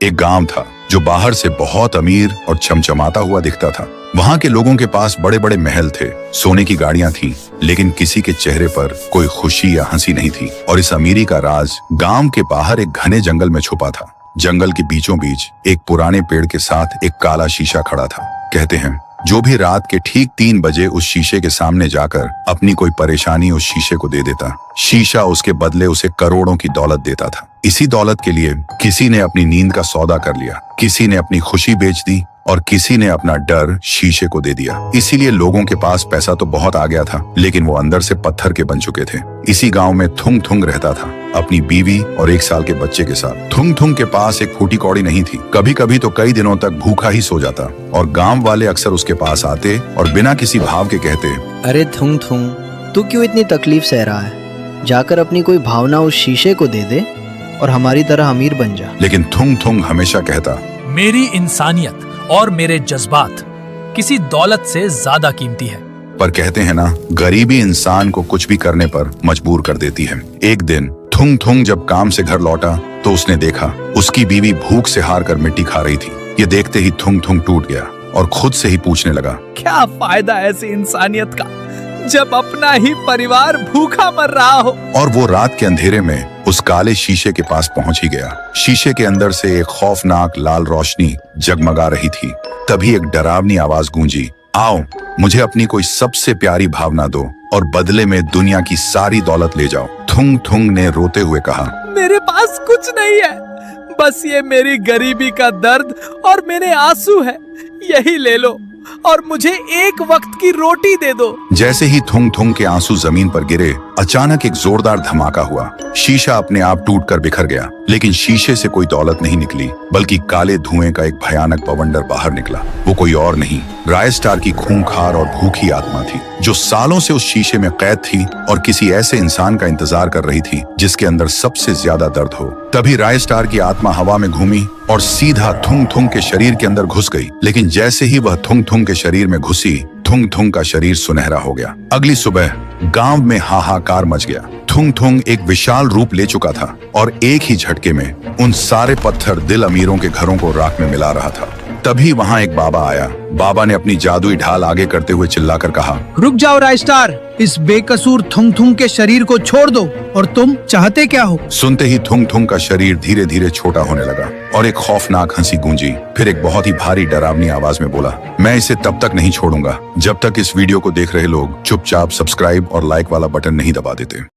एक गांव था जो बाहर से बहुत अमीर और चमचमाता हुआ दिखता था। वहां के लोगों के पास बड़े बड़े महल थे, सोने की गाड़ियां थीं, लेकिन किसी के चेहरे पर कोई खुशी या हंसी नहीं थी। और इस अमीरी का राज गांव के बाहर एक घने जंगल में छुपा था। जंगल के बीचों बीच एक पुराने पेड़ के साथ एक काला शीशा खड़ा था। कहते हैं जो भी रात के ठीक 3 बजे उस शीशे के सामने जाकर अपनी कोई परेशानी उस शीशे को दे देता, शीशा उसके बदले उसे करोड़ों की दौलत देता था। इसी दौलत के लिए किसी ने अपनी नींद का सौदा कर लिया, किसी ने अपनी खुशी बेच दी और किसी ने अपना डर शीशे को दे दिया। इसीलिए लोगों के पास पैसा तो बहुत आ गया था, लेकिन वो अंदर से पत्थर के बन चुके थे। इसी गांव में थुंग थुंग रहता था, अपनी बीवी और 1 साल के बच्चे के साथ। थुंग थुंग के पास एक फूटी कौड़ी नहीं थी। कभी कभी तो कई दिनों तक भूखा ही सो जाता और गांव वाले अक्सर उसके पास आते और बिना किसी भाव के कहते, अरे थुंग थुंग, तू क्यों इतनी तकलीफ सह रहा है? जाकर अपनी कोई भावना उस शीशे को दे दे और हमारी तरह अमीर बन जा। लेकिन थुंग थुंग हमेशा कहता, मेरी इंसानियत और मेरे जज्बात किसी दौलत से ज्यादा कीमती है। पर कहते हैं ना, गरीबी इंसान को कुछ भी करने पर मजबूर कर देती है। एक दिन थुंग थुंग जब काम से घर लौटा तो उसने देखा उसकी बीवी भूख से हार कर मिट्टी खा रही थी। ये देखते ही थुंग थुंग टूट गया और खुद से ही पूछने लगा, क्या फायदा ऐसी इंसानियत का जब अपना ही परिवार भूखा मर रहा हो। और वो रात के अंधेरे में उस काले शीशे के पास पहुंच ही गया। शीशे के अंदर से एक खौफनाक लाल रोशनी जगमगा रही थी। तभी एक डरावनी आवाज गूंजी, आओ मुझे अपनी कोई सबसे प्यारी भावना दो और बदले में दुनिया की सारी दौलत ले जाओ। थुंग थुंग ने रोते हुए कहा, मेरे पास कुछ नहीं है, बस ये मेरी गरीबी का दर्द और मेरे आंसू है। यही ले लो और मुझे एक वक्त की रोटी दे दो। जैसे ही थुंग थुंग के आंसू जमीन पर गिरे, अचानक एक जोरदार धमाका हुआ। शीशा अपने आप टूटकर बिखर गया, लेकिन शीशे से कोई दौलत नहीं निकली, बल्कि काले धुएं का एक भयानक बवंडर बाहर निकला। वो कोई और नहीं, रायस्टार की खूंखार और भूखी आत्मा थी, जो सालों से उस शीशे में कैद थी और किसी ऐसे इंसान का इंतजार कर रही थी जिसके अंदर सबसे ज्यादा दर्द हो। तभी रायस्टार की आत्मा हवा में घूमी और सीधा थुंग थुंग के शरीर के अंदर घुस गई। लेकिन जैसे ही वह थुंग थुंग के शरीर में घुसी, थुंग थुंग का शरीर सुनहरा हो गया। अगली सुबह गांव में हाहाकार मच गया। थुंग थुंग एक विशाल रूप ले चुका था और एक ही झटके में उन सारे पत्थर दिल अमीरों के घरों को राख में मिला रहा था। तभी वहां एक बाबा आया। बाबा ने अपनी जादुई ढाल आगे करते हुए चिल्लाकर कहा, रुक जाओ रायस्टार, इस बेकसूर थुंग थुंग के शरीर को छोड़ दो। और तुम चाहते क्या हो? सुनते ही थुंग थुंग का शरीर धीरे धीरे छोटा होने लगा और एक खौफनाक हंसी गूंजी। फिर एक बहुत ही भारी डरावनी आवाज में बोला, मैं इसे तब तक नहीं छोड़ूंगा जब तक इस वीडियो को देख रहे लोग चुपचाप सब्सक्राइब और लाइक वाला बटन नहीं दबा देते।